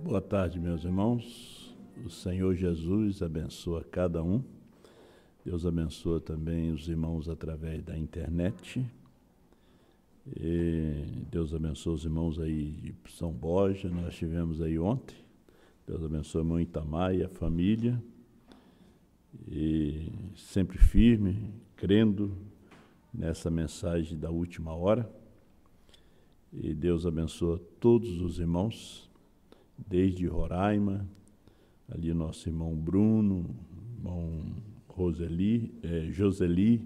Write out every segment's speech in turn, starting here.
Boa tarde, meus irmãos. O Senhor Jesus abençoa cada um. Deus abençoa também os irmãos através da internet. E Deus abençoa os irmãos aí de São Borja, nós estivemos aí ontem. Deus abençoe o irmão Itamar e a família. E sempre firme, crendo nessa mensagem da última hora. E Deus abençoa todos os irmãos, desde Roraima, ali o nosso irmão Bruno, irmão Joseli.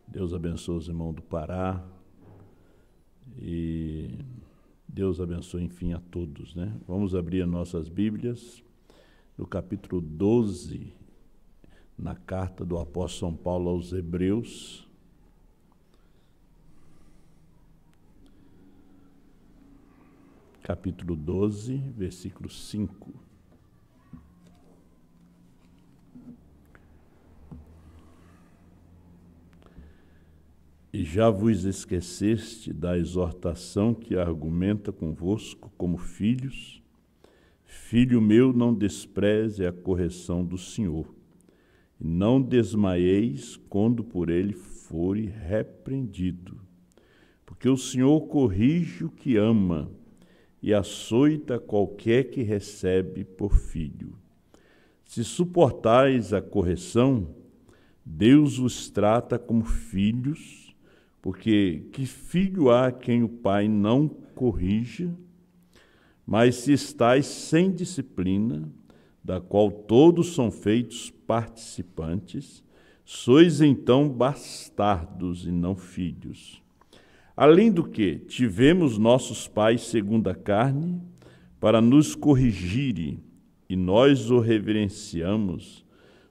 Deus abençoa os irmãos do Pará. E Deus abençoe, enfim, a todos, né? Vamos abrir as nossas Bíblias no capítulo 12, na carta do apóstolo São Paulo aos Hebreus. Capítulo 12, versículo 5. E já vos esqueceste da exortação que argumenta convosco como filhos? Filho meu, não despreze a correção do Senhor, e não desmaieis quando por ele fore repreendido. Porque o Senhor corrige o que ama, e açoita qualquer que recebe por filho. Se suportais a correção, Deus os trata como filhos, porque que filho há quem o pai não corrija? Mas se estais sem disciplina, da qual todos são feitos participantes, sois então bastardos e não filhos. Além do que, tivemos nossos pais segundo a carne, para nos corrigirem, e nós o reverenciamos,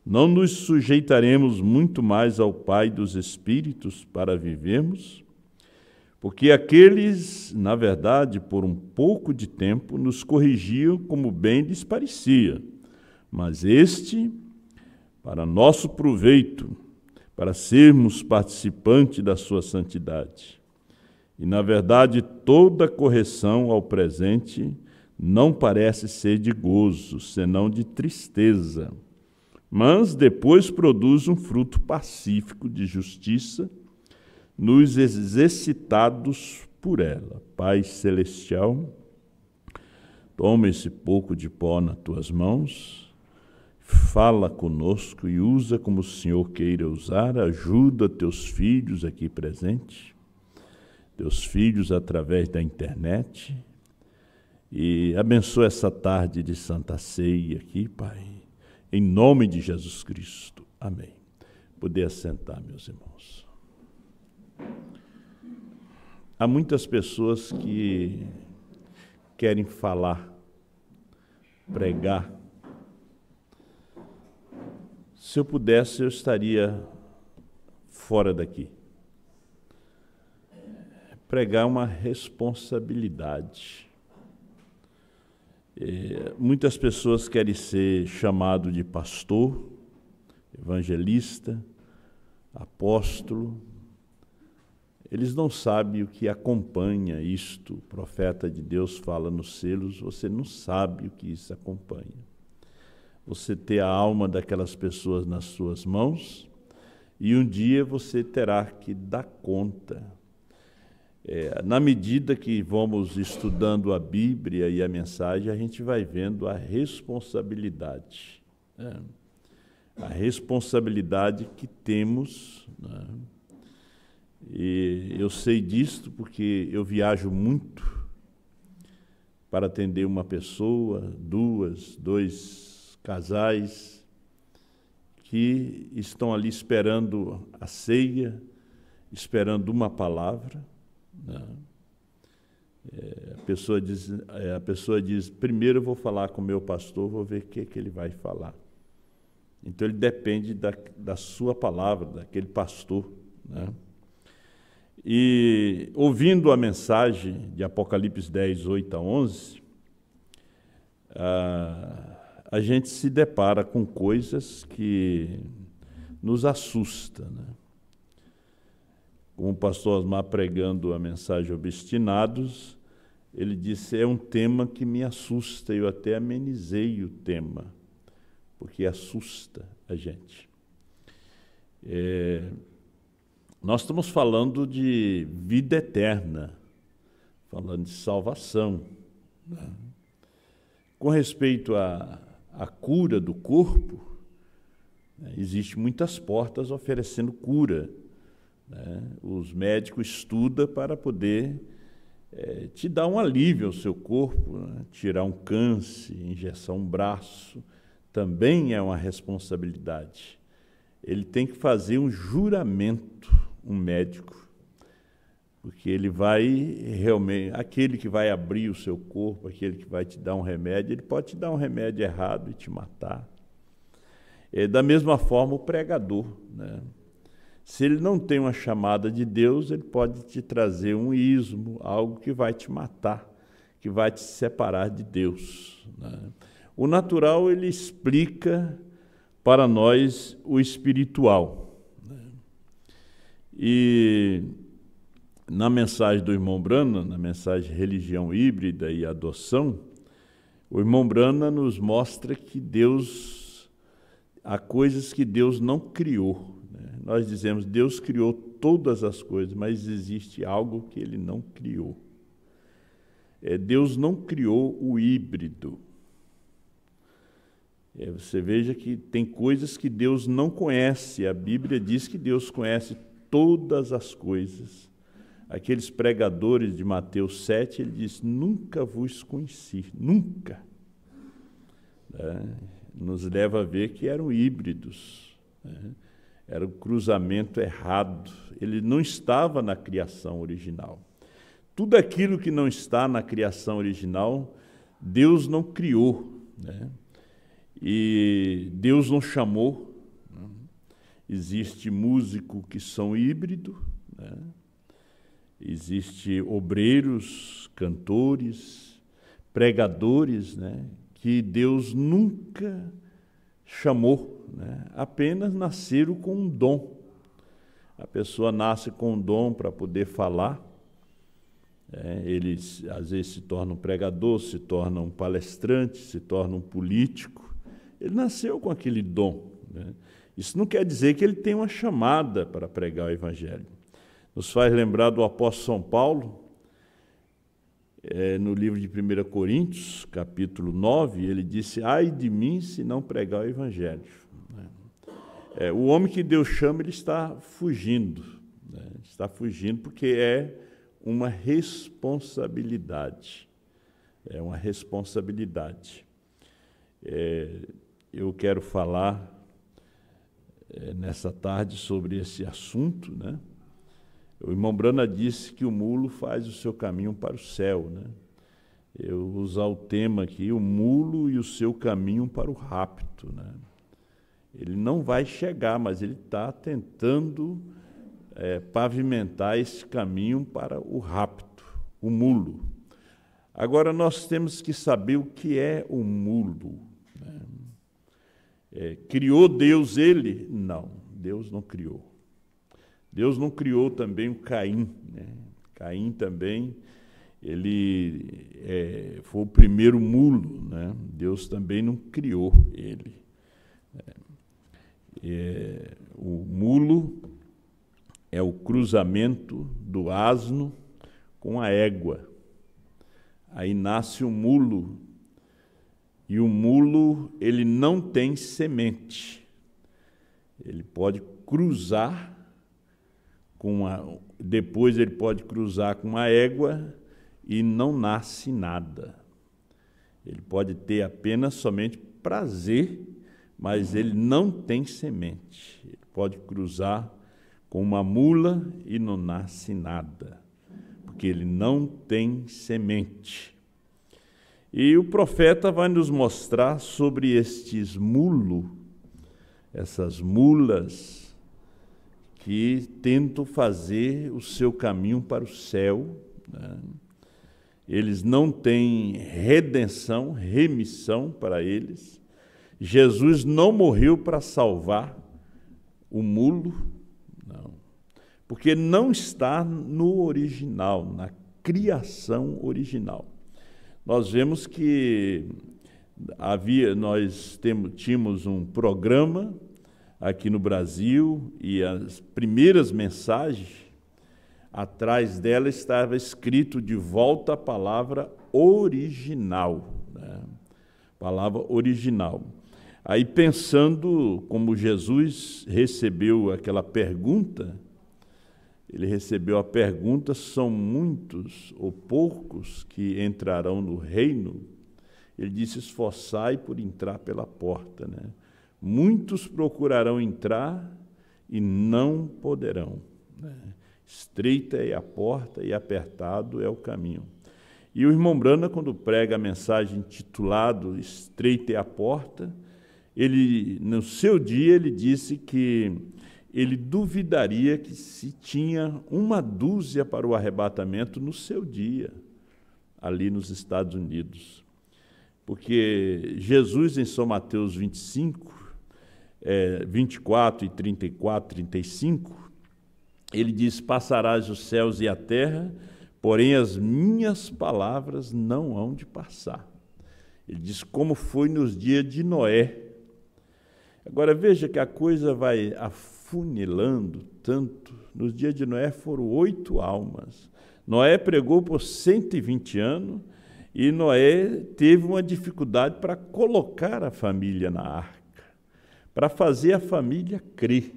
não nos sujeitaremos muito mais ao Pai dos Espíritos para vivermos? Porque aqueles, na verdade, por um pouco de tempo, nos corrigiam como bem lhes parecia, mas este, para nosso proveito, para sermos participantes da sua santidade. E, na verdade, toda correção ao presente não parece ser de gozo, senão de tristeza, mas depois produz um fruto pacífico de justiça nos exercitados por ela. Pai Celestial, toma esse pouco de pó nas tuas mãos, fala conosco e usa como o Senhor queira usar, ajuda teus filhos aqui presentes, teus filhos através da internet, e abençoa essa tarde de Santa Ceia aqui, Pai, em nome de Jesus Cristo. Amém. Poder assentar, meus irmãos. Há muitas pessoas que querem falar, pregar. Se eu pudesse, eu estaria fora daqui. Pregar é uma responsabilidade. Muitas pessoas querem ser chamado de pastor, evangelista, apóstolo. Eles não sabem o que acompanha isto. O profeta de Deus fala nos selos, você não sabe o que isso acompanha. Você ter a alma daquelas pessoas nas suas mãos e um dia você terá que dar conta. Na medida que vamos estudando a Bíblia e a mensagem, a gente vai vendo a responsabilidade. A responsabilidade que temos, né? E eu sei disto porque eu viajo muito para atender uma pessoa, dois casais que estão ali esperando a ceia, esperando uma palavra. A pessoa diz, primeiro eu vou falar com o meu pastor, vou ver o que ele vai falar. Então ele depende da sua palavra, daquele pastor, né? E ouvindo a mensagem de Apocalipse 10, 8 a 11, a gente se depara com coisas que nos assustam, né? Como o pastor Osmar pregando a mensagem Obstinados, ele disse, é um tema que me assusta. Eu até amenizei o tema, porque assusta a gente. Nós estamos falando de vida eterna, falando de salvação, né? Com respeito à cura do corpo, né, existem muitas portas oferecendo cura, né? Os médicos estudam para poder te dar um alívio ao seu corpo, né? Tirar um câncer, injetar um braço, também é uma responsabilidade. Ele tem que fazer um juramento, um médico, porque ele vai realmente, aquele que vai abrir o seu corpo, aquele que vai te dar um remédio, ele pode te dar um remédio errado e te matar. Da mesma forma o pregador, né? Se ele não tem uma chamada de Deus, ele pode te trazer um ismo, algo que vai te matar, que vai te separar de Deus, né? O natural, ele explica para nós o espiritual, né? E na mensagem do irmão Brana, na mensagem Religião Híbrida e Adoção, o irmão Brana nos mostra que há coisas que Deus não criou, né? Nós dizemos, Deus criou todas as coisas, mas existe algo que Ele não criou. Deus não criou o híbrido. Você veja que tem coisas que Deus não conhece. A Bíblia diz que Deus conhece todas as coisas. Aqueles pregadores de Mateus 7, ele diz, nunca vos conheci, nunca. Nos leva a ver que eram híbridos, né? Era um cruzamento errado. Ele não estava na criação original. Tudo aquilo que não está na criação original, Deus não criou, né? E Deus não chamou, né? Existe músicos que são híbridos, né? Existe obreiros, cantores, pregadores, né? Que Deus nunca chamou, né? Apenas nasceram com um dom. A pessoa nasce com um dom para poder falar. Ele às vezes se torna um pregador, se torna um palestrante, se torna um político. Ele nasceu com aquele dom, né? Isso não quer dizer que ele tem uma chamada para pregar o Evangelho. Nos faz lembrar do apóstolo São Paulo, no livro de 1 Coríntios, capítulo 9, ele disse, ai de mim se não pregar o Evangelho. O homem que Deus chama, ele está fugindo, né? Está fugindo porque é uma responsabilidade. É uma responsabilidade. Eu quero falar nessa tarde sobre esse assunto, né? O irmão Brana disse que o mulo faz o seu caminho para o céu, né? Eu vou usar o tema aqui, o mulo e o seu caminho para o rapto, né? Ele não vai chegar, mas ele está tentando pavimentar esse caminho para o rapto, o mulo. Agora, nós temos que saber o que é o mulo, né? Criou Deus ele? Não, Deus não criou. Deus não criou também o Caim, né? Caim também, ele foi o primeiro mulo, né? Deus também não criou ele. O mulo é o cruzamento do asno com a égua. Aí nasce o mulo, e o mulo, ele não tem semente. Ele pode cruzar depois ele pode cruzar com uma égua e não nasce nada. Ele pode ter apenas somente prazer, mas ele não tem semente. Ele pode cruzar com uma mula e não nasce nada, porque ele não tem semente. E o profeta vai nos mostrar sobre estes mulos, essas mulas, que tentam fazer o seu caminho para o céu, né? Eles não têm redenção, remissão para eles. Jesus não morreu para salvar o mulo, não, porque não está no original, na criação original. Nós vemos que tínhamos um programa aqui no Brasil e as primeiras mensagens, atrás dela estava escrito de volta a palavra original, né? Palavra original. Aí, pensando como Jesus recebeu aquela pergunta, ele recebeu a pergunta: são muitos ou poucos que entrarão no reino? Ele disse: esforçai por entrar pela porta, né? Muitos procurarão entrar e não poderão, né? Estreita é a porta e apertado é o caminho. E o irmão Brana, quando prega a mensagem intitulada Estreita é a porta, no seu dia, ele disse que ele duvidaria que se tinha uma dúzia para o arrebatamento no seu dia, ali nos Estados Unidos. Porque Jesus, em São Mateus 25, 24 e 34, 35, ele diz: passarás os céus e a terra, porém as minhas palavras não hão de passar. Ele diz: como foi nos dias de Noé. Agora veja que a coisa vai afunilando tanto. Nos dias de Noé foram 8 almas. Noé pregou por 120 anos e Noé teve uma dificuldade para colocar a família na arca, para fazer a família crer.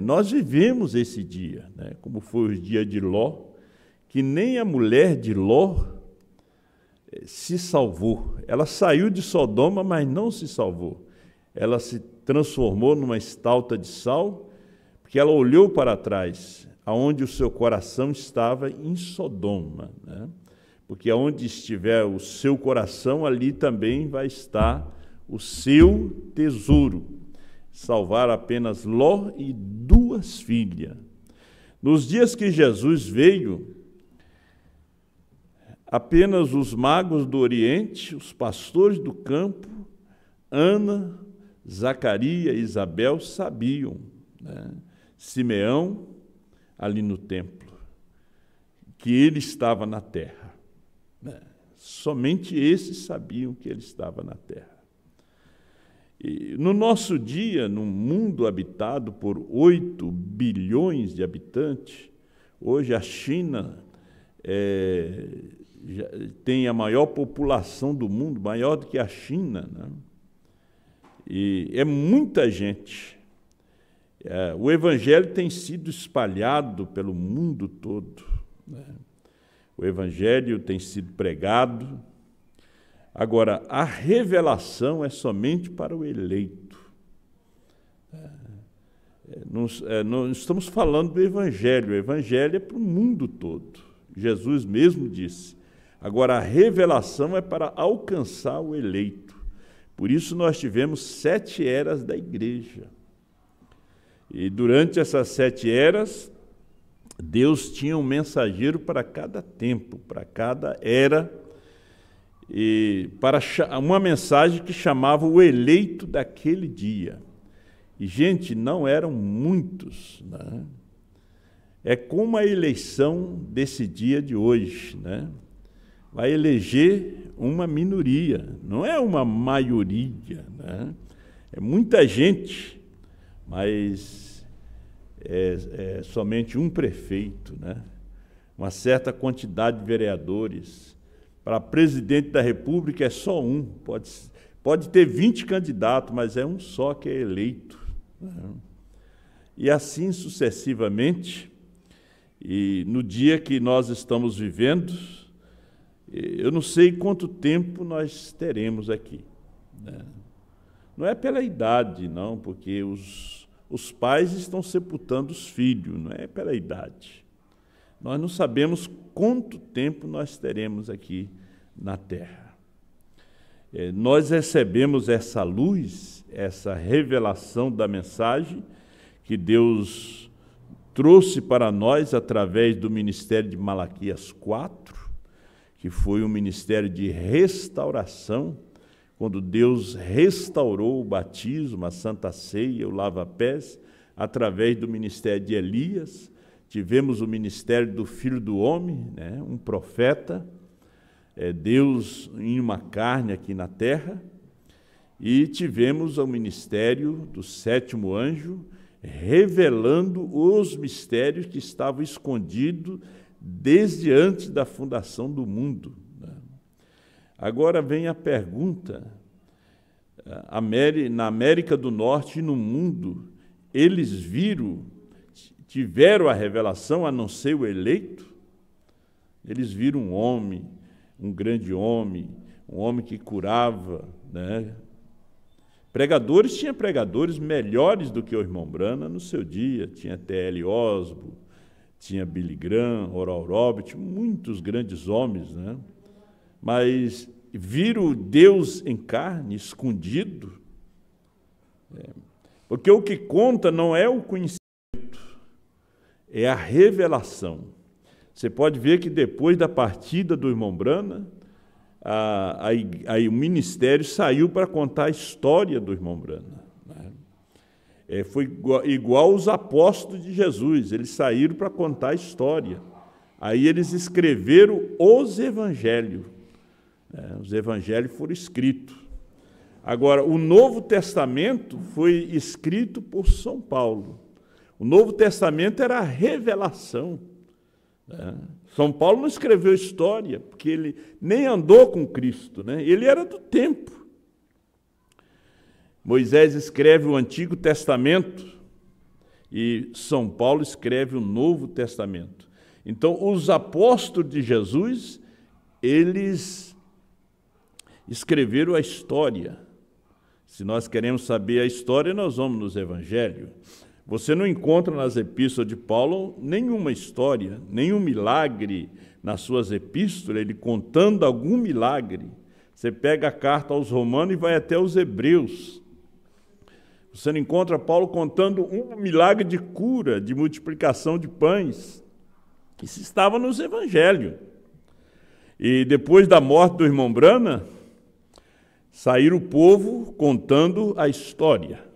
Nós vivemos esse dia, né? Como foi o dia de Ló, que nem a mulher de Ló se salvou. Ela saiu de Sodoma, mas não se salvou. Ela se transformou numa estalta de sal, porque ela olhou para trás, aonde o seu coração estava em Sodoma, né? Porque aonde estiver o seu coração, ali também vai estar o seu tesouro. Salvaram apenas Ló e 2 filhas. Nos dias que Jesus veio, apenas os magos do Oriente, os pastores do campo, Ana, Zacarias e Isabel sabiam, né? Simeão, ali no templo, que ele estava na terra, né? Somente esses sabiam que ele estava na terra. E no nosso dia, num mundo habitado por 8 bilhões de habitantes, hoje a China tem a maior população do mundo, maior do que a China, né? E é muita gente. O Evangelho tem sido espalhado pelo mundo todo, né? O Evangelho tem sido pregado. Agora, a revelação é somente para o eleito. Não estamos falando do Evangelho. O Evangelho é para o mundo todo. Jesus mesmo disse. Agora, a revelação é para alcançar o eleito. Por isso nós tivemos 7 eras da igreja. E durante essas 7 eras, Deus tinha um mensageiro para cada tempo, para cada era, e para uma mensagem que chamava o eleito daquele dia. E, gente, não eram muitos, né? É como a eleição desse dia de hoje, né? Vai eleger uma minoria, não é uma maioria, né? É muita gente, mas é somente um prefeito, né? Uma certa quantidade de vereadores. Para presidente da República é só um, pode ter 20 candidatos, mas é um só que é eleito, né? E assim sucessivamente. E no dia que nós estamos vivendo, eu não sei quanto tempo nós teremos aqui, né? Não é pela idade, não, porque os pais estão sepultando os filhos, não é pela idade. Nós não sabemos quanto tempo nós teremos aqui na terra. Nós recebemos essa luz, essa revelação da mensagem que Deus trouxe para nós através do ministério de Malaquias 4, que foi um ministério de restauração, quando Deus restaurou o batismo, a Santa Ceia, o lava-pés, através do ministério de Elias. tivemos o ministério do Filho do Homem, né? Um profeta, Deus em uma carne aqui na terra, e tivemos o ministério do sétimo anjo, revelando os mistérios que estavam escondidos desde antes da fundação do mundo. Agora vem a pergunta, na América do Norte e no mundo, eles tiveram a revelação, a não ser o eleito? Eles viram um homem, um grande homem, um homem que curava, né? Tinha pregadores melhores do que o irmão Brana no seu dia, tinha T.L. Osborne, tinha Billy Graham, Oral Roberts, muitos grandes homens, né? Mas viram Deus em carne, escondido? Porque o que conta não é o conhecimento, é a revelação. Você pode ver que depois da partida do irmão Brana, aí o ministério saiu para contar a história do irmão Brana. Né? Foi igual os apóstolos de Jesus, eles saíram para contar a história. Aí eles escreveram os evangelhos. Os evangelhos foram escritos. Agora, o Novo Testamento foi escrito por São Paulo. O Novo Testamento era a revelação. São Paulo não escreveu história, porque ele nem andou com Cristo, né? Ele era do tempo. Moisés escreve o Antigo Testamento e São Paulo escreve o Novo Testamento. Então, os apóstolos de Jesus, eles escreveram a história. Se nós queremos saber a história, nós vamos nos evangelhos. Você não encontra nas epístolas de Paulo nenhuma história, nenhum milagre nas suas epístolas, ele contando algum milagre. Você pega a carta aos Romanos e vai até os Hebreus. Você não encontra Paulo contando um milagre de cura, de multiplicação de pães. Isso estava nos evangelhos. E depois da morte do irmão Brana, saíram o povo contando a história.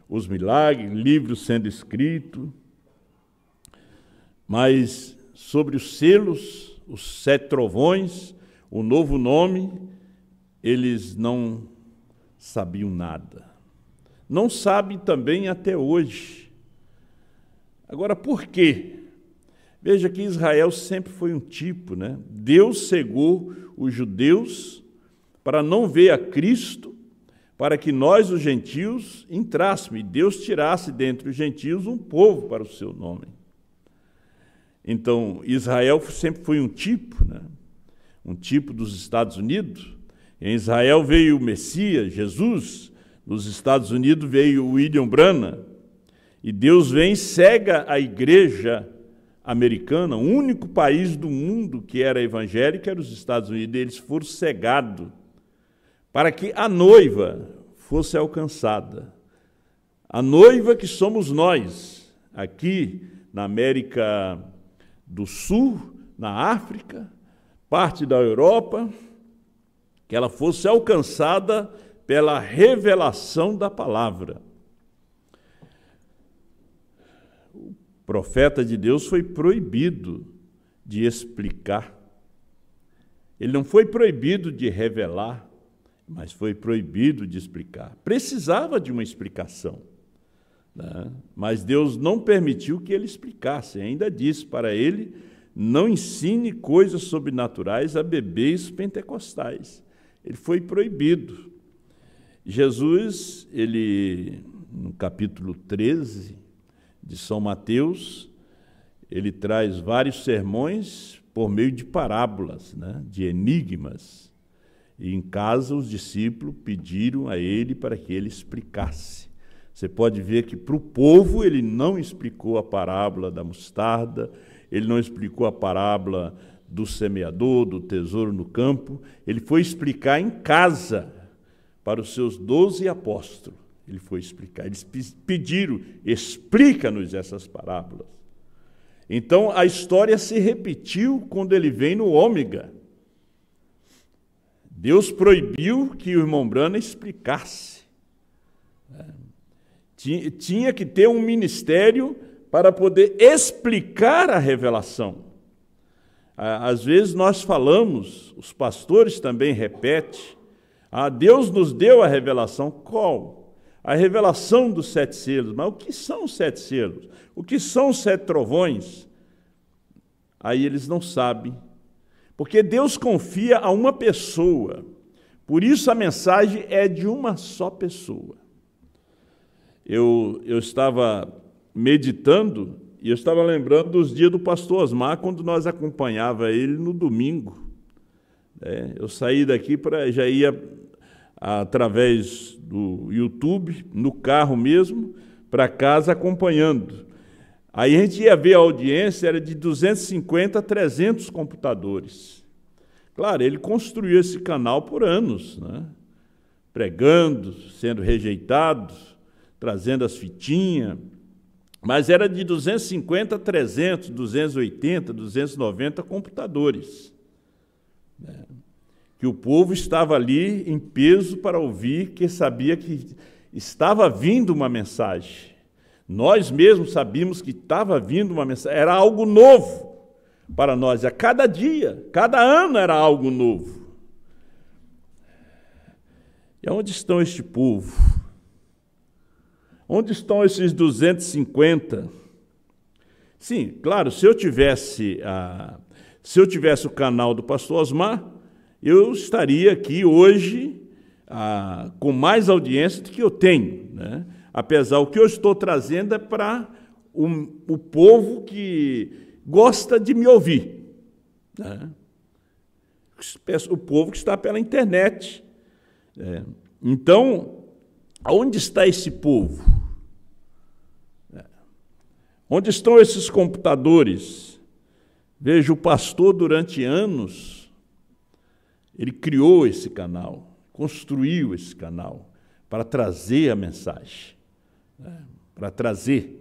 Os milagres, livros sendo escritos, mas sobre os selos, os 7 trovões, o novo nome, eles não sabiam nada. Não sabem também até hoje. Agora, por quê? Veja que Israel sempre foi um tipo, né? Deus cegou os judeus para não ver a Cristo, para que nós, os gentios, entrássemos, e Deus tirasse dentre os gentios um povo para o seu nome. Então, Israel sempre foi um tipo, né? Um tipo dos Estados Unidos. Em Israel veio o Messias, Jesus, nos Estados Unidos veio William Branham, e Deus vem e cega a igreja americana, o único país do mundo que era evangélico era os Estados Unidos, eles foram cegados, para que a noiva fosse alcançada. A noiva que somos nós, aqui na América do Sul, na África, parte da Europa, que ela fosse alcançada pela revelação da palavra. O profeta de Deus foi proibido de explicar. Ele não foi proibido de revelar, mas foi proibido de explicar. Precisava de uma explicação, né? Mas Deus não permitiu que ele explicasse. Ainda disse para ele, não ensine coisas sobrenaturais a bebês pentecostais. Ele foi proibido. Jesus, no capítulo 13 de São Mateus, ele traz vários sermões por meio de parábolas, né? De enigmas. E em casa os discípulos pediram a ele para que ele explicasse. Você pode ver que para o povo ele não explicou a parábola da mostarda, ele não explicou a parábola do semeador, do tesouro no campo, ele foi explicar em casa para os seus 12 apóstolos. Ele foi explicar, eles pediram, explica-nos essas parábolas. Então a história se repetiu quando ele vem no ômega. Deus proibiu que o irmão Branham explicasse. Tinha que ter um ministério para poder explicar a revelação. Às vezes nós falamos, os pastores também repetem, Deus nos deu a revelação. Qual? A revelação dos 7 selos. Mas o que são os 7 selos? O que são os 7 trovões? Aí eles não sabem, porque Deus confia a uma pessoa. Por isso a mensagem é de uma só pessoa. Eu estava meditando e eu estava lembrando dos dias do pastor Osmar, quando nós acompanhava ele no domingo. Eu saí daqui, já ia através do YouTube, no carro mesmo, para casa acompanhando. Aí a gente ia ver a audiência, era de 250 a 300 computadores. Claro, ele construiu esse canal por anos, né? Pregando, sendo rejeitado, trazendo as fitinhas, mas era de 250 a 300, 280, 290 computadores. Que o povo estava ali em peso para ouvir, que sabia que estava vindo uma mensagem. Nós mesmos sabíamos que estava vindo uma mensagem, era algo novo para nós. A cada dia, cada ano era algo novo. E onde estão este povo? Onde estão esses 250? Sim, claro, se eu tivesse o canal do pastor Osmar, eu estaria aqui hoje com mais audiência do que eu tenho, né? Apesar, o que eu estou trazendo é para o povo que gosta de me ouvir, né? O povo que está pela internet. Então, onde está esse povo? Onde estão esses computadores? Veja, o pastor, durante anos, ele criou esse canal, construiu esse canal para trazer a mensagem, para trazer.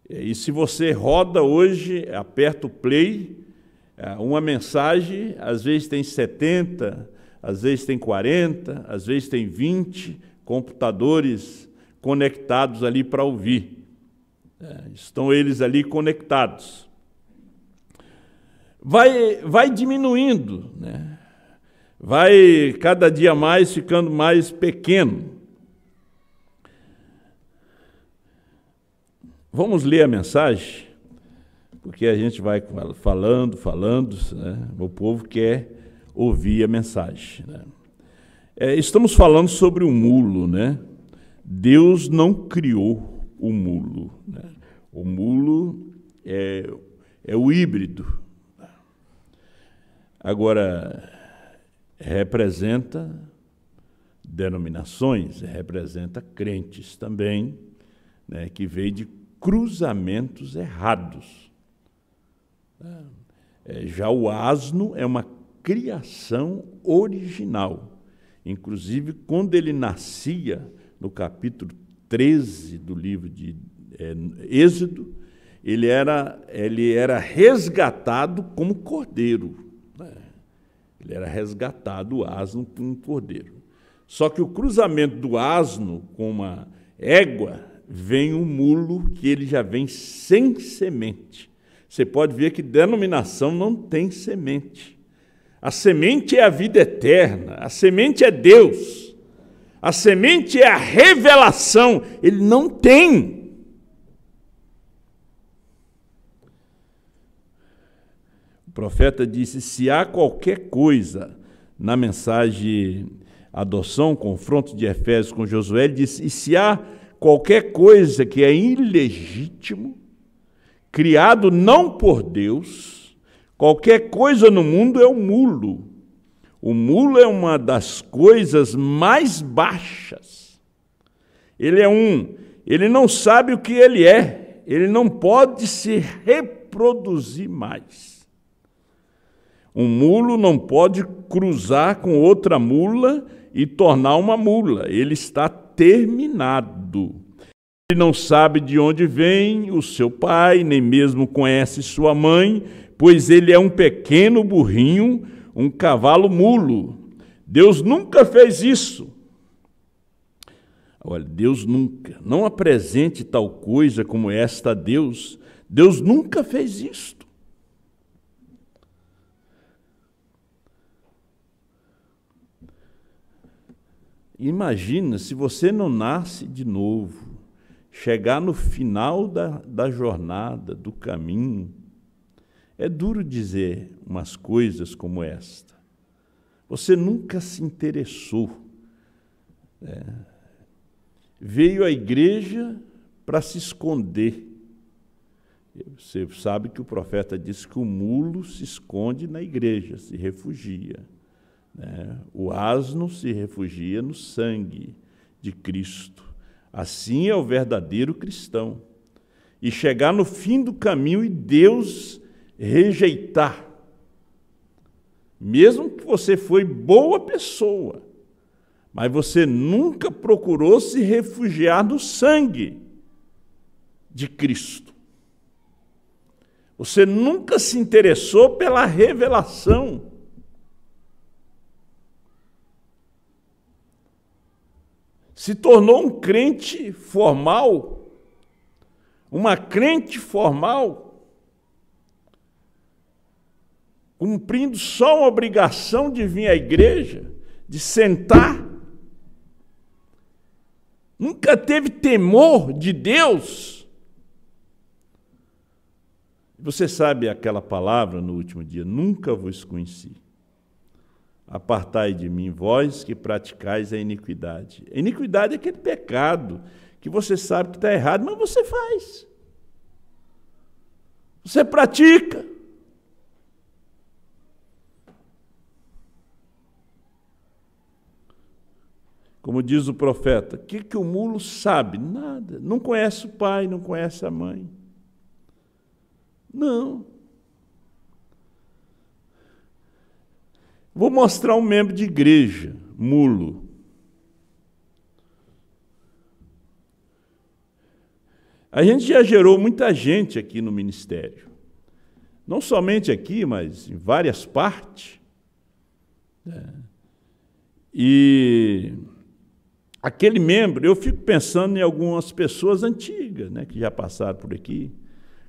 E se você roda hoje, aperta o play, uma mensagem, às vezes tem 70, às vezes tem 40, às vezes tem 20 computadores conectados ali para ouvir. Estão eles ali conectados. Vai diminuindo, né? Vai cada dia mais ficando mais pequeno. Vamos ler a mensagem, porque a gente vai falando, né? O povo quer ouvir a mensagem, né? Estamos falando sobre o mulo, né? Deus não criou o mulo, né? O mulo é o híbrido. Agora, representa denominações, representa crentes também, né, que veio de cruzamentos errados. Já o asno é uma criação original. Inclusive, quando ele nascia, no capítulo 13 do livro de Êxodo, ele era resgatado como cordeiro. Ele era resgatado, o asno, como um cordeiro. Só que o cruzamento do asno com uma égua, vem um mulo que ele já vem sem semente. Você pode ver que denominação não tem semente. A semente é a vida eterna, a semente é Deus, a semente é a revelação, ele não tem. O profeta disse, se há qualquer coisa na mensagem adoção, confronto de Efésios com Josué, ele disse, e se há qualquer coisa que é ilegítimo, criado não por Deus, qualquer coisa no mundo é o mulo. O mulo é uma das coisas mais baixas. Ele não sabe o que ele é, ele não pode se reproduzir mais. Um mulo não pode cruzar com outra mula e tornar uma mula, ele está terminado. Ele não sabe de onde vem o seu pai, nem mesmo conhece sua mãe, pois ele é um pequeno burrinho, um cavalo mulo. Deus nunca fez isso. Olha, Deus nunca, não apresente tal coisa como esta a Deus. Deus nunca fez isto. Imagina se você não nasce de novo, chegar no final da jornada, do caminho. É duro dizer umas coisas como esta. Você nunca se interessou. Veio à igreja para se esconder. Você sabe que o profeta disse que o mulo se esconde na igreja, se refugia. O asno se refugia no sangue de Cristo. Assim é o verdadeiro cristão. E chegar no fim do caminho e Deus rejeitar. Mesmo que você foi boa pessoa, mas você nunca procurou se refugiar no sangue de Cristo. Você nunca se interessou pela revelação. Se tornou um crente formal, uma crente formal, cumprindo só uma obrigação de vir à igreja, de sentar. Nunca teve temor de Deus. Você sabe aquela palavra no último dia, nunca vos conheci. Apartai de mim, vós que praticais a iniquidade. A iniquidade é aquele pecado que você sabe que está errado, mas você faz. Você pratica. Como diz o profeta, o que o mulo sabe? Nada. Não conhece o pai, não conhece a mãe. Não. Vou mostrar um membro de igreja, mulo. A gente já gerou muita gente aqui no ministério. Não somente aqui, mas em várias partes. E aquele membro, eu fico pensando em algumas pessoas antigas, que já passaram por aqui,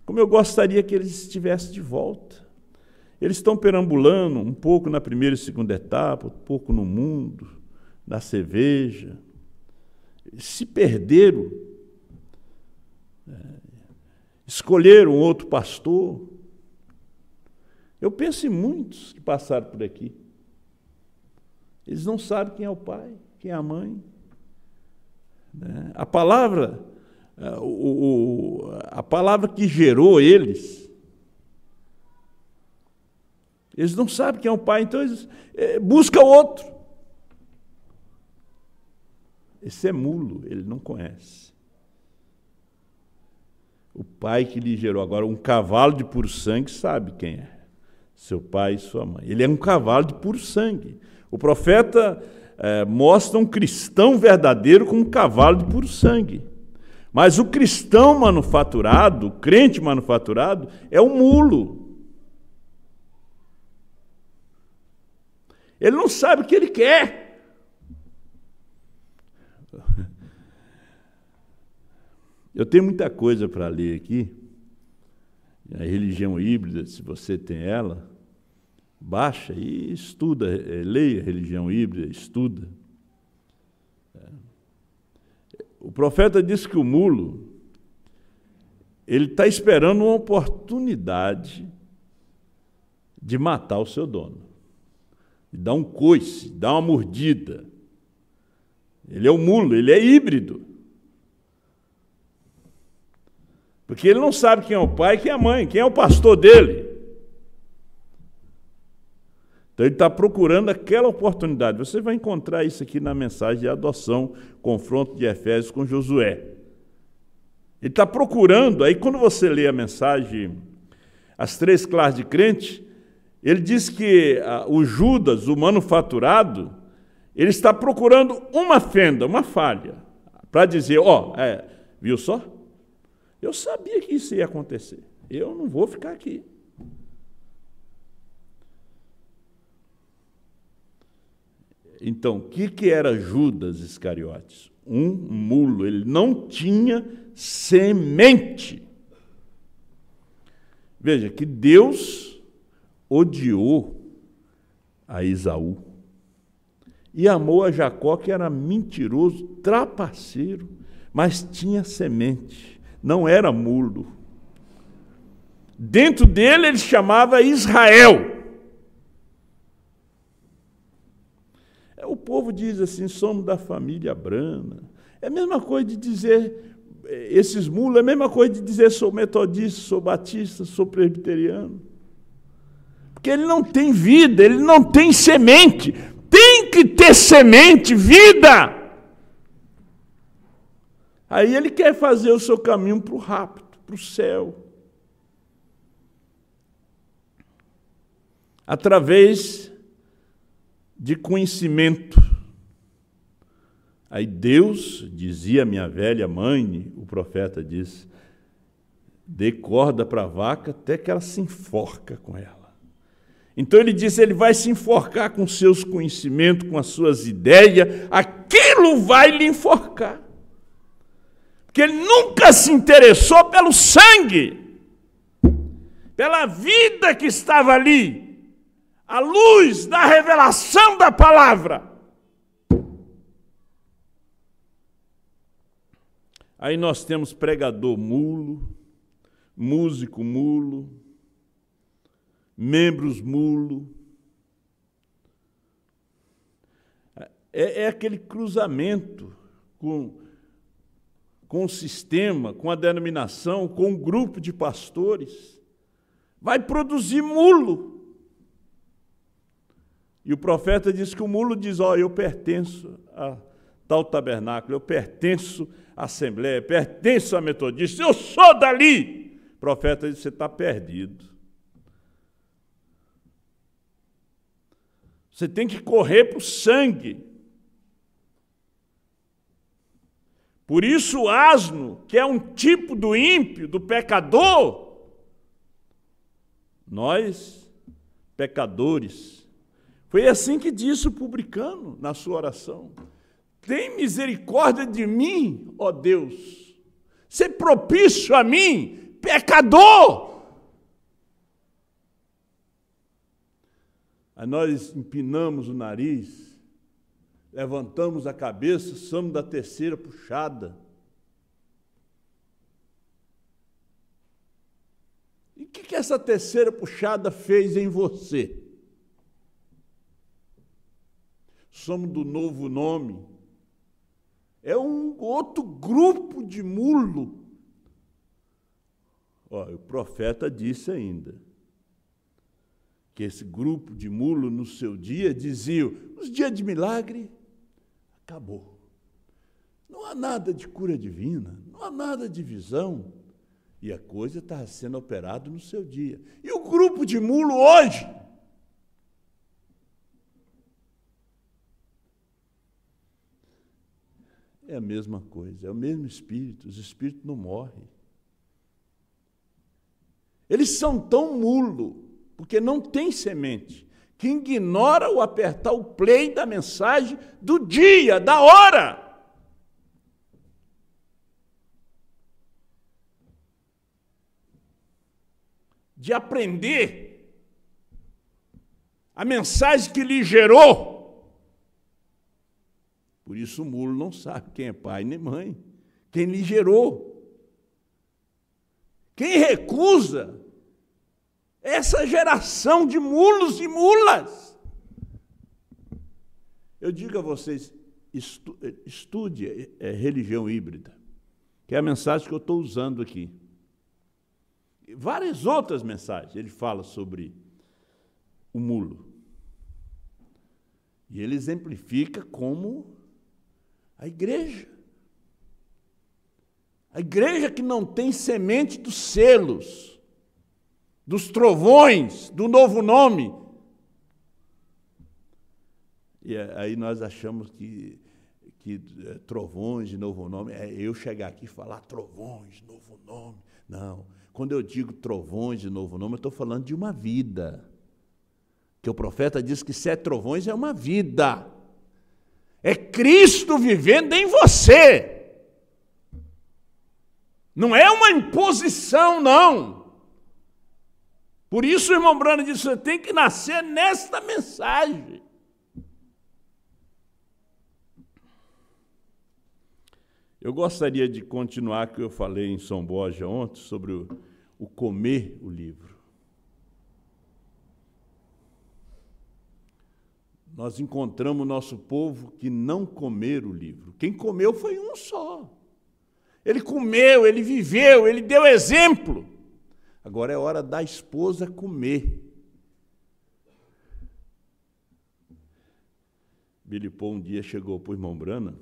como eu gostaria que eles estivessem de volta. Eles estão perambulando um pouco na primeira e segunda etapa, um pouco no mundo, na cerveja. Se perderam, escolheram outro pastor. Eu penso em muitos que passaram por aqui. Eles não sabem quem é o pai, quem é a mãe. A palavra que gerou eles não sabem quem é o pai, então eles buscam outro. Esse é mulo, ele não conhece. O pai que lhe gerou. Agora, um cavalo de puro sangue sabe quem é. Seu pai e sua mãe. Ele é um cavalo de puro sangue. O profeta mostra um cristão verdadeiro com um cavalo de puro sangue. Mas o cristão manufaturado, o crente manufaturado, é um mulo. Ele não sabe o que ele quer. Eu tenho muita coisa para ler aqui. A religião híbrida, se você tem ela, baixa e estuda, leia a religião híbrida, estuda. O profeta disse que o mulo, ele está esperando uma oportunidade de matar o seu dono. De dar um coice, dar uma mordida. Ele é um mulo, ele é híbrido. Porque ele não sabe quem é o pai e quem é a mãe, quem é o pastor dele. Então ele está procurando aquela oportunidade. Você vai encontrar isso aqui na mensagem de adoção, confronto de Efésios com Josué. Ele está procurando, aí quando você lê a mensagem, as 3 classes de crente, ele diz que o Judas, o manufaturado, ele está procurando uma fenda, uma falha, para dizer, viu só? Eu sabia que isso ia acontecer. Eu não vou ficar aqui. Então, o que era Judas Iscariotes? Um mulo, ele não tinha semente. Veja que Deus odiou a Esaú e amou a Jacó, que era mentiroso, trapaceiro, mas tinha semente, não era mulo. Dentro dele ele chamava Israel. O povo diz assim, somos da família Abrana. É a mesma coisa de dizer, esses mulos, é a mesma coisa de dizer sou metodista, sou batista, sou presbiteriano. Porque ele não tem vida, ele não tem semente. Tem que ter semente, vida. Aí ele quer fazer o seu caminho para o rapto, para o céu. Através de conhecimento. Aí Deus, dizia a minha velha mãe, o profeta disse, dê corda para a vaca até que ela se enforca com ela. Então ele disse, ele vai se enforcar com seus conhecimentos, com as suas ideias, aquilo vai lhe enforcar. Porque ele nunca se interessou pelo sangue, pela vida que estava ali, a luz da revelação da palavra. Aí nós temos pregador mulo, músico mulo, membros mulo. É aquele cruzamento com o sistema, com a denominação, com um grupo de pastores. Vai produzir mulo. E o profeta diz que o mulo diz, eu pertenço a tal tabernáculo, eu pertenço à Assembleia, pertenço à Metodista, eu sou dali. O profeta diz, você está perdido. Você tem que correr para o sangue. Por isso o asno, que é um tipo do ímpio, do pecador, nós, pecadores, foi assim que disse o publicano na sua oração. Tem misericórdia de mim, ó Deus. Ser propício a mim, pecador. Aí nós empinamos o nariz, levantamos a cabeça, somos da terceira puxada. E o que essa terceira puxada fez em você? Somos do novo nome. É um outro grupo de mulo. O profeta disse ainda que esse grupo de mulo no seu dia dizia, os dias de milagre, acabou. Não há nada de cura divina, não há nada de visão. E a coisa está sendo operada no seu dia. E o grupo de mulo hoje? É a mesma coisa, é o mesmo espírito, os espíritos não morrem. Eles são tão mulo, porque não tem semente, que ignora o apertar o play da mensagem do dia, da hora. De aprender a mensagem que lhe gerou. Por isso o mulo não sabe quem é pai nem mãe, quem lhe gerou. Quem recusa essa geração de mulos e mulas. Eu digo a vocês, estude religião híbrida, que é a mensagem que eu estou usando aqui. Várias outras mensagens ele fala sobre o mulo. E ele exemplifica como a igreja que não tem semente dos selos, dos trovões, do novo nome. E aí nós achamos que trovões de novo nome, é eu chegar aqui e falar trovões, novo nome. Não, quando eu digo trovões de novo nome, eu estou falando de uma vida. Que o profeta diz que 7 trovões é uma vida. É Cristo vivendo em você. Não é uma imposição, não. Por isso o irmão Branham disse, você tem que nascer nesta mensagem. Eu gostaria de continuar o que eu falei em São Borja ontem sobre o comer o livro. Nós encontramos nosso povo que não comeram o livro. Quem comeu foi um só. Ele comeu, ele viveu, ele deu exemplo. Agora é hora da esposa comer. Billy Paul um dia chegou para o irmão Branham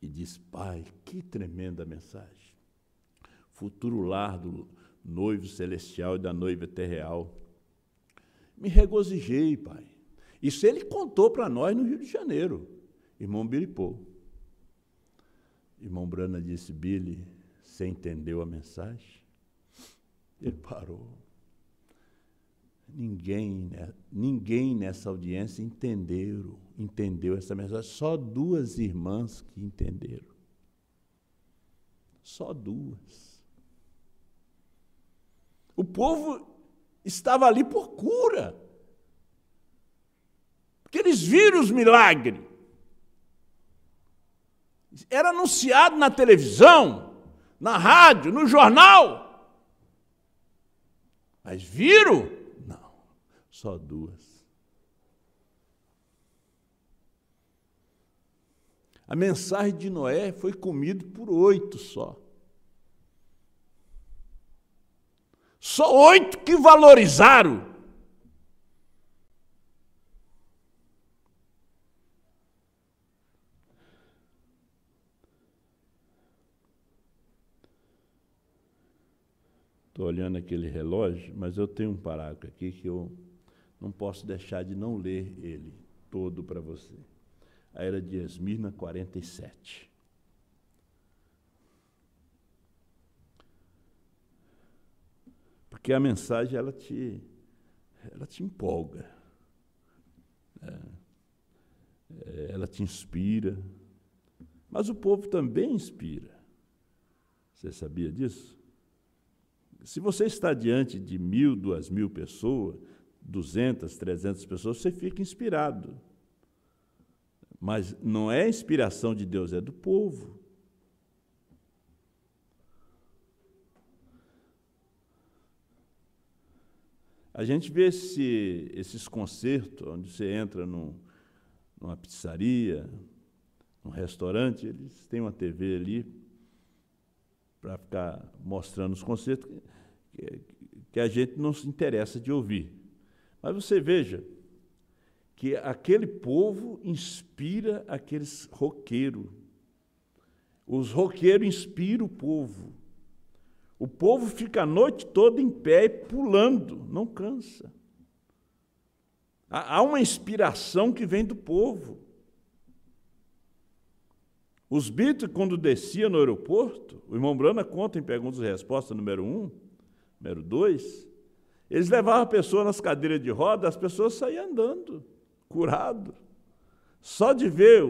e disse, pai, que tremenda mensagem. Futuro lar do noivo celestial e da noiva terreal. Me regozijei, pai. Isso ele contou para nós no Rio de Janeiro, irmão Billy Paul. Irmão Branham disse, Billy, você entendeu a mensagem? Ele parou. Ninguém nessa audiência entendeu essa mensagem. Só 2 irmãs que entenderam. Só 2. O povo estava ali por cura. Porque eles viram os milagres. Era anunciado na televisão, na rádio, no jornal. Mas viram? Não, só 2. A mensagem de Noé foi comida por 8 só. Só 8 que valorizaram. Estou olhando aquele relógio, mas eu tenho um parágrafo aqui que eu não posso deixar de não ler ele todo para você. A Era de Esmirna, 47. Porque a mensagem, ela te empolga. Ela te inspira. Mas o povo também inspira. Você sabia disso? Se você está diante de 1.000, 2.000 pessoas, 200, 300 pessoas, você fica inspirado. Mas não é a inspiração de Deus, é do povo. A gente vê esses concertos, onde você entra numa pizzaria, num restaurante, eles têm uma TV ali, para ficar mostrando os concertos que a gente não se interessa de ouvir. Mas você veja que aquele povo inspira aqueles roqueiros. Os roqueiros inspiram o povo. O povo fica a noite toda em pé e pulando, não cansa. Há uma inspiração que vem do povo. Os Beatles, quando desciam no aeroporto, o irmão Branham conta em Perguntas e Respostas, número 1, número 2, eles levavam a pessoa nas cadeiras de roda, as pessoas saíam andando, curado, só de ver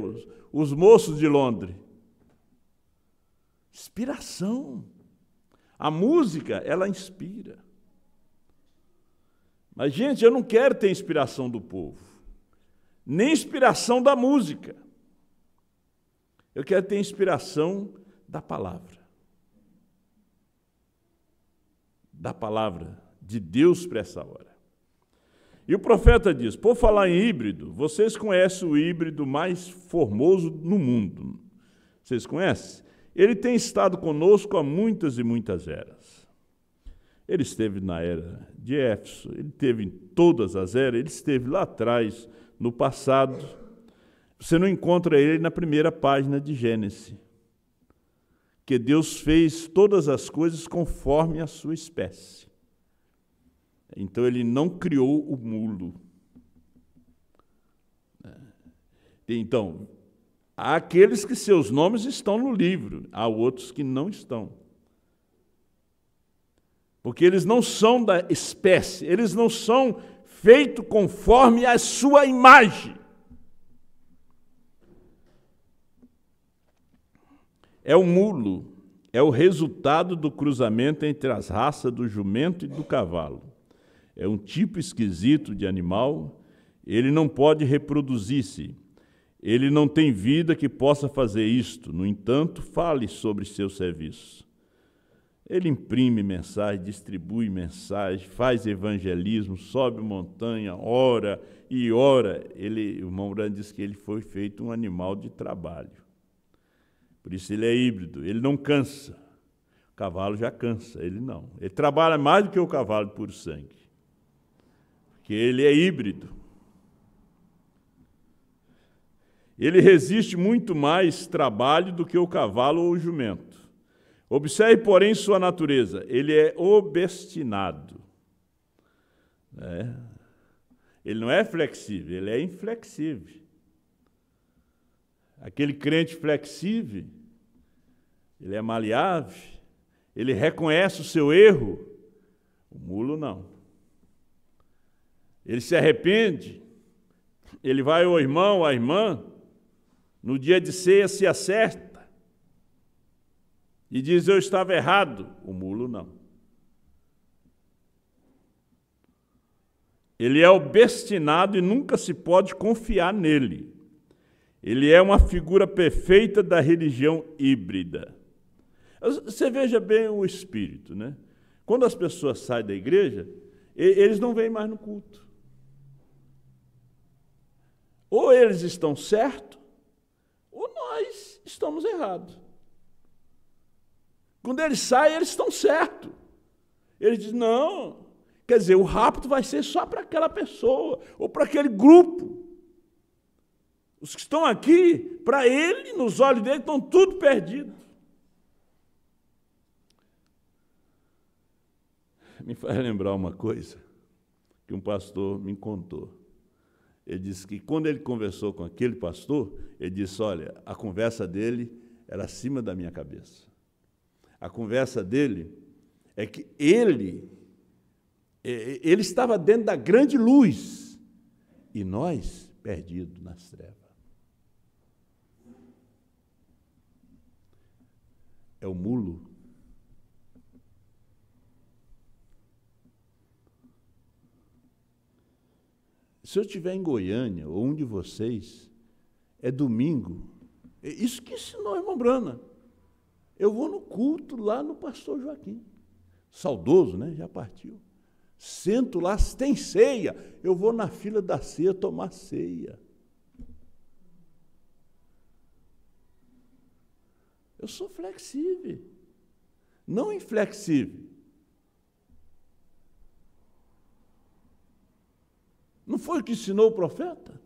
os moços de Londres. Inspiração. A música, ela inspira. Mas, gente, eu não quero ter inspiração do povo, nem inspiração da música. Eu quero ter inspiração da palavra. Da palavra de Deus para essa hora. E o profeta diz, por falar em híbrido, vocês conhecem o híbrido mais formoso no mundo. Vocês conhecem? Ele tem estado conosco há muitas e muitas eras. Ele esteve na era de Éfeso, ele esteve em todas as eras, ele esteve lá atrás, no passado. Você não encontra ele na primeira página de Gênesis. Que Deus fez todas as coisas conforme a sua espécie. Então, ele não criou o mulo. Então, há aqueles que seus nomes estão no livro, há outros que não estão. Porque eles não são da espécie, eles não são feitos conforme a sua imagem. é o mulo, é o resultado do cruzamento entre as raças do jumento e do cavalo. É um tipo esquisito de animal, ele não pode reproduzir-se, ele não tem vida que possa fazer isto, no entanto, fale sobre seus serviços. Ele imprime mensagem, distribui mensagem, faz evangelismo, sobe montanha, ora e ora. O irmão Brando diz que ele foi feito um animal de trabalho. Por isso ele é híbrido, ele não cansa. O cavalo já cansa, ele não. Ele trabalha mais do que o cavalo puro sangue, porque ele é híbrido. Ele resiste muito mais trabalho do que o cavalo ou o jumento. Observe, porém, sua natureza. Ele é obstinado. Ele não é flexível, ele é inflexível. Aquele crente flexível, ele é maleável, ele reconhece o seu erro. O mulo não. Ele se arrepende, ele vai ao irmão, à irmã, no dia de ceia se acerta e diz: eu estava errado. O mulo não. Ele é obstinado e nunca se pode confiar nele. Ele é uma figura perfeita da religião híbrida. Você veja bem o espírito, né? Quando as pessoas saem da igreja, eles não vêm mais no culto. Ou eles estão certos, ou nós estamos errados. Quando eles saem, eles estão certos. Eles dizem: não, quer dizer, o rapto vai ser só para aquela pessoa, ou para aquele grupo. Os que estão aqui, para ele, nos olhos dele, estão tudo perdidos. Me faz lembrar uma coisa que um pastor me contou. Ele disse que quando ele conversou com aquele pastor, ele disse: olha, a conversa dele era acima da minha cabeça. A conversa dele é que ele estava dentro da grande luz e nós perdidos nas trevas. É o mulo. Se eu estiver em Goiânia, ou um de vocês, é domingo, isso que ensinou a irmã Brana. Eu vou no culto lá no pastor Joaquim, saudoso, né? Já partiu. Sento lá, tem ceia, eu vou na fila da ceia tomar ceia. Eu sou flexível, não inflexível. Não foi o que ensinou o profeta?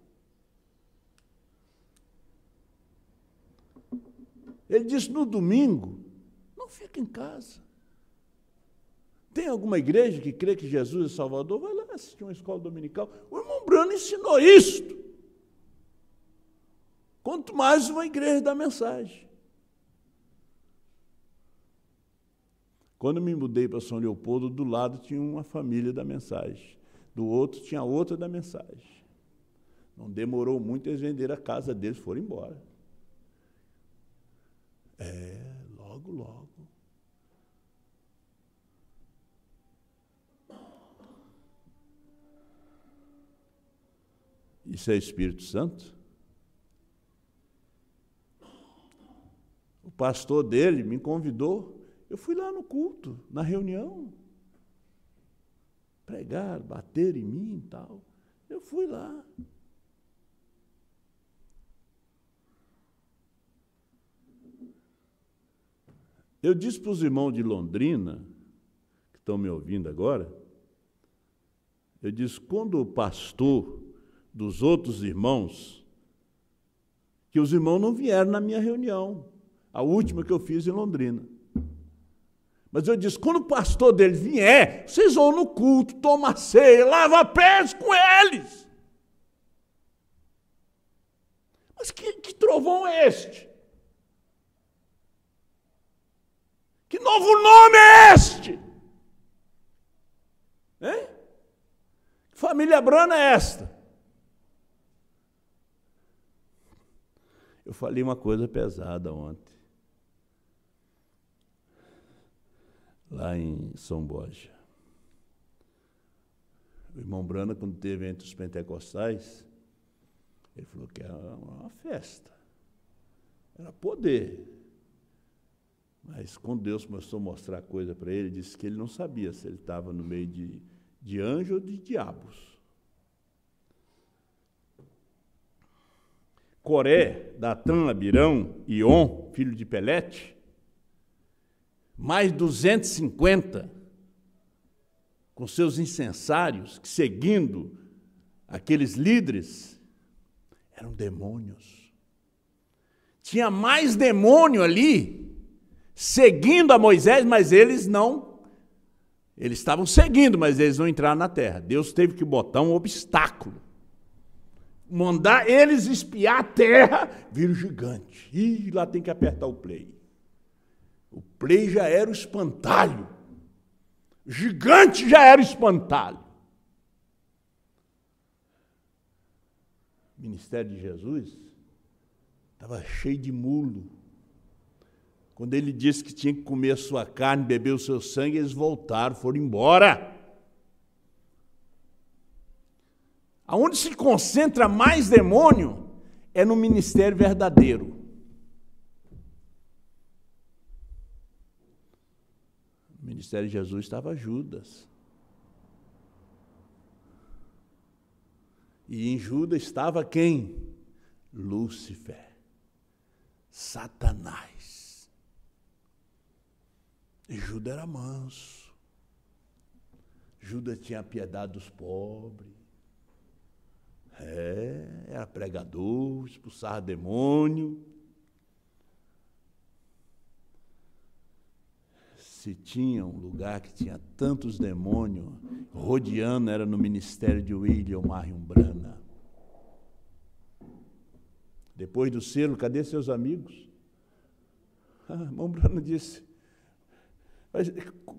Ele disse: no domingo, não fica em casa. Tem alguma igreja que crê que Jesus é Salvador? Vai lá assistir uma escola dominical. O irmão Brano ensinou isto. Quanto mais uma igreja da mensagem. Quando eu me mudei para São Leopoldo, do lado tinha uma família da mensagem. Do outro tinha outra da mensagem. Não demorou muito, eles venderam a casa deles, foram embora. Logo, logo. Isso é Espírito Santo? O pastor dele me convidou, eu fui lá no culto, na reunião. Pregar, bater em mim e tal. Eu fui lá. Eu disse para os irmãos de Londrina, que estão me ouvindo agora, eu disse: quando o pastor dos outros irmãos, que os irmãos não vieram na minha reunião, a última que eu fiz em Londrina. Mas eu disse: quando o pastor deles vier, vocês vão no culto, tomar ceia, lava pés com eles. Mas que trovão é este? Que novo nome é este? Hein? Que família Brana é esta? Eu falei uma coisa pesada ontem. lá em São Borja. O irmão Brana, quando teve entre os pentecostais, ele falou que era uma festa, era poder. Mas quando Deus começou a mostrar coisa para ele, disse que ele não sabia se ele estava no meio de anjo ou de diabos. Coré, Datã, Abirão e On, filho de Pelete, mais 250, com seus incensários, que seguindo aqueles líderes, eram demônios. Tinha mais demônio ali, seguindo a Moisés, mas eles não. Eles estavam seguindo, mas eles não entraram na terra. Deus teve que botar um obstáculo. Mandar eles espiar a terra, viram gigante. Ih, lá tem que apertar o play. O play já era o espantalho. O gigante já era o espantalho. O ministério de Jesus estava cheio de mulo. Quando ele disse que tinha que comer a sua carne, beber o seu sangue, eles voltaram, foram embora. Aonde se concentra mais demônio é no ministério verdadeiro. No ministério de Jesus estava Judas. E em Judas estava quem? Lúcifer, Satanás. E Judas era manso. Judas tinha piedade dos pobres. Era pregador, expulsava demônio. Se tinha um lugar que tinha tantos demônios, rodeando, era no ministério de William Marion Brana. Depois do selo, cadê seus amigos? Irmão Brana disse,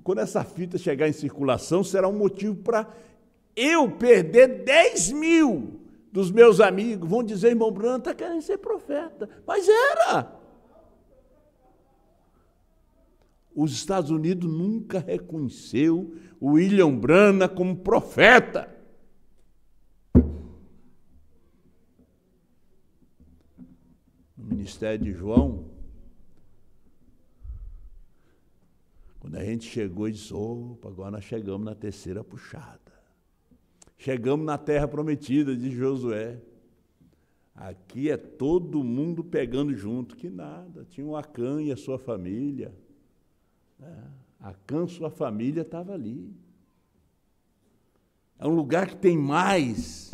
quando essa fita chegar em circulação, será um motivo para eu perder 10.000 dos meus amigos. Vão dizer, irmão Brana está querendo ser profeta. Mas era. Os Estados Unidos nunca reconheceu o William Brana como profeta. No ministério de João, quando a gente chegou e disse, opa, agora nós chegamos na terceira puxada. Chegamos na terra prometida de Josué. Aqui é todo mundo pegando junto. Que nada, tinha o Acã e a sua família. Acã, sua família, estava ali. É um lugar que tem mais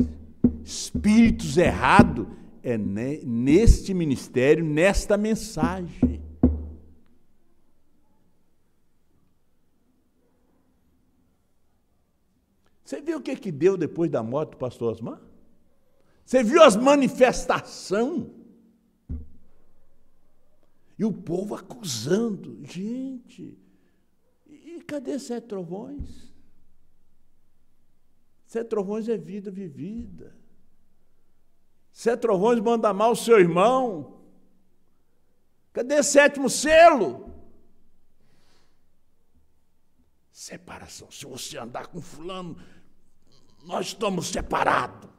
espíritos errados, é neste ministério, nesta mensagem. Você viu o que deu depois da morte do pastor Osmar? Você viu as manifestações? E o povo acusando. Gente, e cadê 7 trovões? 7 trovões é vida vivida. 7 trovões manda mal o seu irmão. Cadê 7º selo? Separação. Se você andar com fulano, nós estamos separados.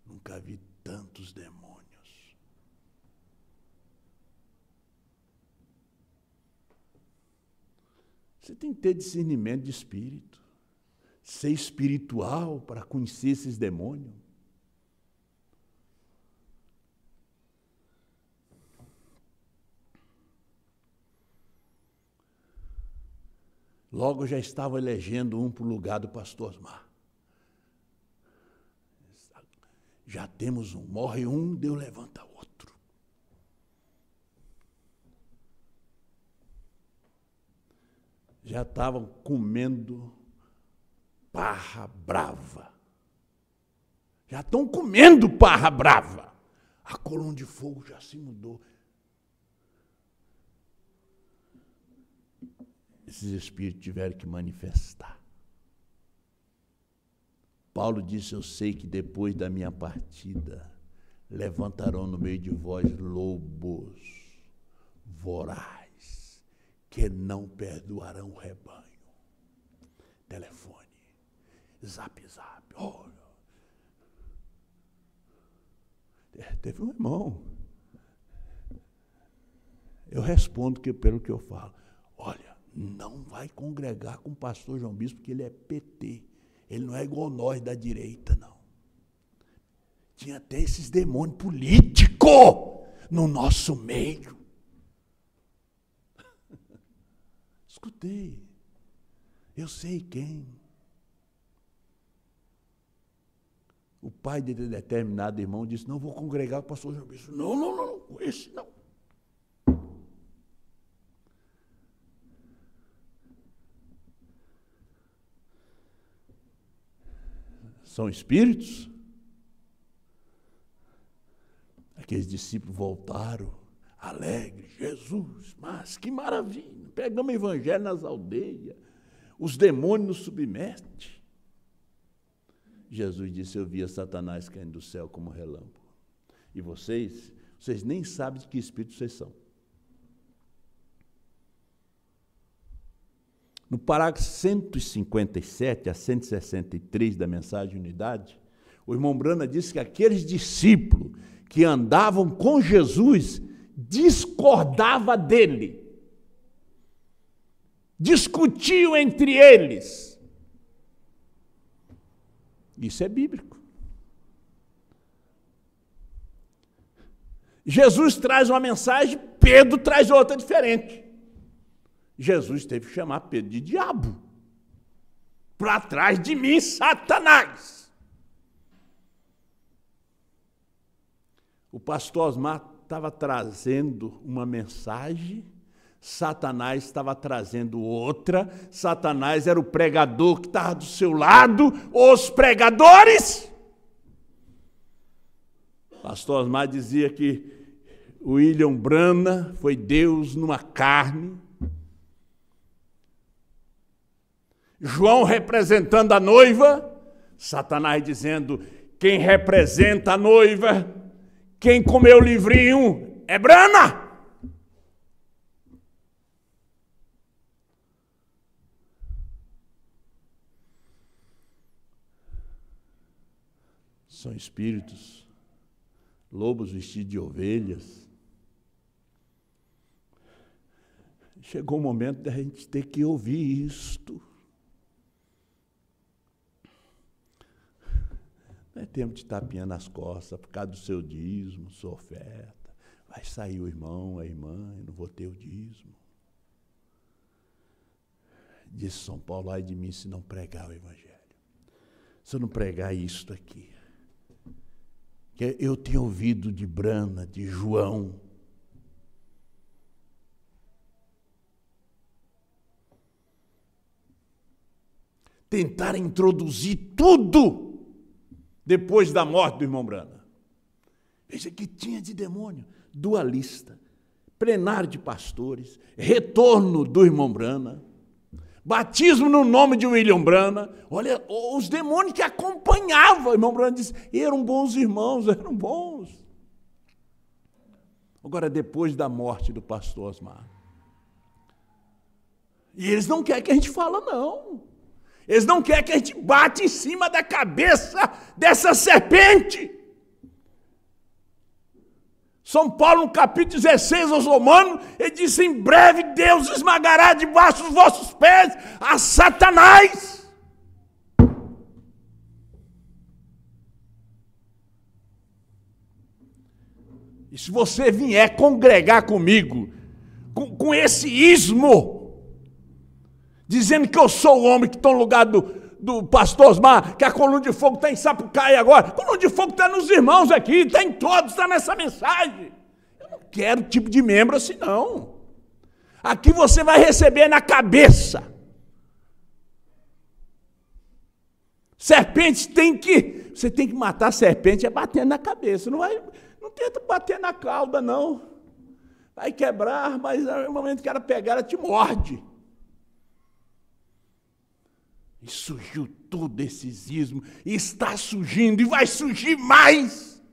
Nunca vi tantos demônios. Você tem que ter discernimento de espírito, ser espiritual para conhecer esses demônios. Logo já estava elegendo um para o lugar do pastor Osmar. Já temos um, morre um, Deus levanta outro. Já estavam comendo parra brava. Já estão comendo parra brava. A coluna de fogo já se mudou. Esses espíritos tiveram que manifestar. Paulo disse, eu sei que depois da minha partida, levantarão no meio de vós lobos vorazes, que não perdoarão o rebanho. Telefone, zap, olha. Teve um irmão. Eu respondo pelo que eu falo. Olha, não vai congregar com o pastor João Bispo, porque ele é PT. Ele não é igual nós da direita, não. Tinha até esses demônios políticos no nosso meio. Escutei. Eu sei quem. O pai de determinado irmão disse, não vou congregar com o pastor João Bispo. Não, com esse não. São espíritos? Aqueles discípulos voltaram, alegres, Jesus, mas que maravilha, pegamos o evangelho nas aldeias, os demônios nos submetem. Jesus disse, eu via Satanás caindo do céu como relâmpago. E vocês nem sabem de que espírito vocês são. No parágrafo 157 a 163 da mensagem Unidade, o irmão Brana disse que aqueles discípulos que andavam com Jesus discordavam dele. Discutiam entre eles. Isso é bíblico. Jesus traz uma mensagem, Pedro traz outra diferente. Jesus teve que chamar Pedro de diabo. Para trás de mim, Satanás. O pastor Osmar estava trazendo uma mensagem, Satanás estava trazendo outra. Satanás era o pregador que estava do seu lado, os pregadores. O pastor Osmar dizia que William Brana foi Deus numa carne. João representando a noiva, Satanás dizendo, quem representa a noiva, quem comeu o livrinho é Brana. São espíritos, lobos vestidos de ovelhas. Chegou o momento da gente ter que ouvir isto. Não é tempo de tapinha nas costas, por causa do seu dízimo, sua oferta. Vai sair o irmão, a irmã, eu não vou ter o dízimo. Disse São Paulo, ai de mim se não pregar o evangelho. Se eu não pregar isto aqui. Que eu tenho ouvido de Brana, de João. Tentar introduzir tudo depois da morte do irmão Brana. Veja que tinha de demônio, dualista, plenário de pastores, retorno do irmão Brana, batismo no nome de William Brana. Olha, os demônios que acompanhavam. O irmão Brana disse, eram bons irmãos, eram bons. Agora, depois da morte do pastor Osmar. E eles não querem que a gente fale, não. Eles não querem que a gente bate em cima da cabeça dessa serpente. São Paulo, no capítulo 16 aos Romanos, ele disse, em breve Deus esmagará debaixo dos vossos pés a Satanás. E se você vier congregar comigo, com esse ismo, dizendo que eu sou o homem que está no lugar do pastor Osmar, que a coluna de fogo está em Sapucaí agora. A coluna de fogo está nos irmãos aqui, está em todos, está nessa mensagem. Eu não quero tipo de membro assim, não. Aqui você vai receber na cabeça. Serpente você tem que matar a serpente, é batendo na cabeça. Não tenta bater na cauda, não. Vai quebrar, mas no momento que ela pegar, ela te morde. E surgiu todo esse ismo, e está surgindo, e vai surgir mais.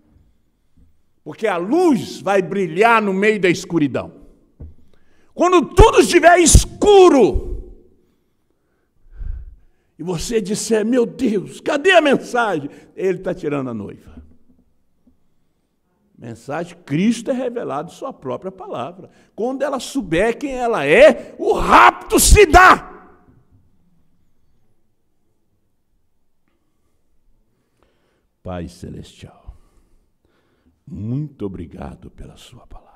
Porque a luz vai brilhar no meio da escuridão. Quando tudo estiver escuro, e você disser, meu Deus, cadê a mensagem? Ele está tirando a noiva. Mensagem, Cristo é revelado em sua própria palavra. Quando ela souber quem ela é, o rapto se dá. Pai Celestial, muito obrigado pela sua palavra.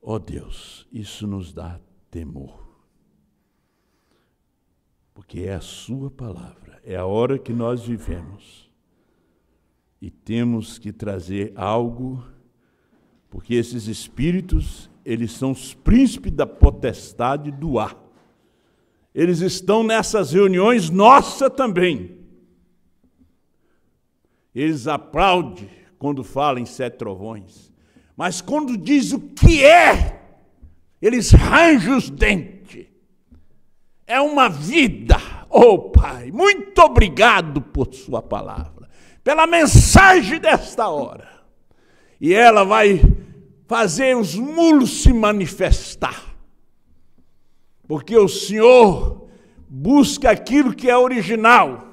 Ó Deus, isso nos dá temor. Porque é a sua palavra, é a hora que nós vivemos. E temos que trazer algo, porque esses espíritos, eles são os príncipes da potestade do ar. Eles estão nessas reuniões nossa também. Eles aplaudem quando falam em 7 trovões. Mas quando diz o que é, eles rangem os dentes. É uma vida. Oh Pai, muito obrigado por sua palavra. Pela mensagem desta hora. E ela vai fazer os mulos se manifestar. Porque o Senhor busca aquilo que é original.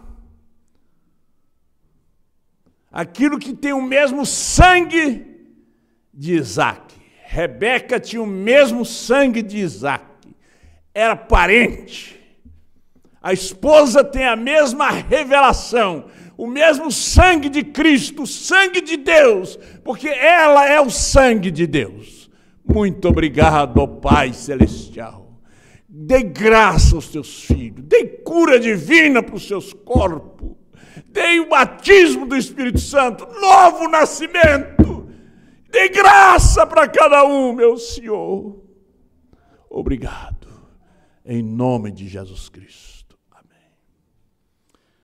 Aquilo que tem o mesmo sangue de Isaac. Rebeca tinha o mesmo sangue de Isaac. Era parente. A esposa tem a mesma revelação. O mesmo sangue de Cristo, o sangue de Deus, porque ela é o sangue de Deus. Muito obrigado, ó Pai Celestial. Dê graça aos teus filhos, dê cura divina para os seus corpos, dê o batismo do Espírito Santo, novo nascimento, dê graça para cada um, meu Senhor. Obrigado, em nome de Jesus Cristo.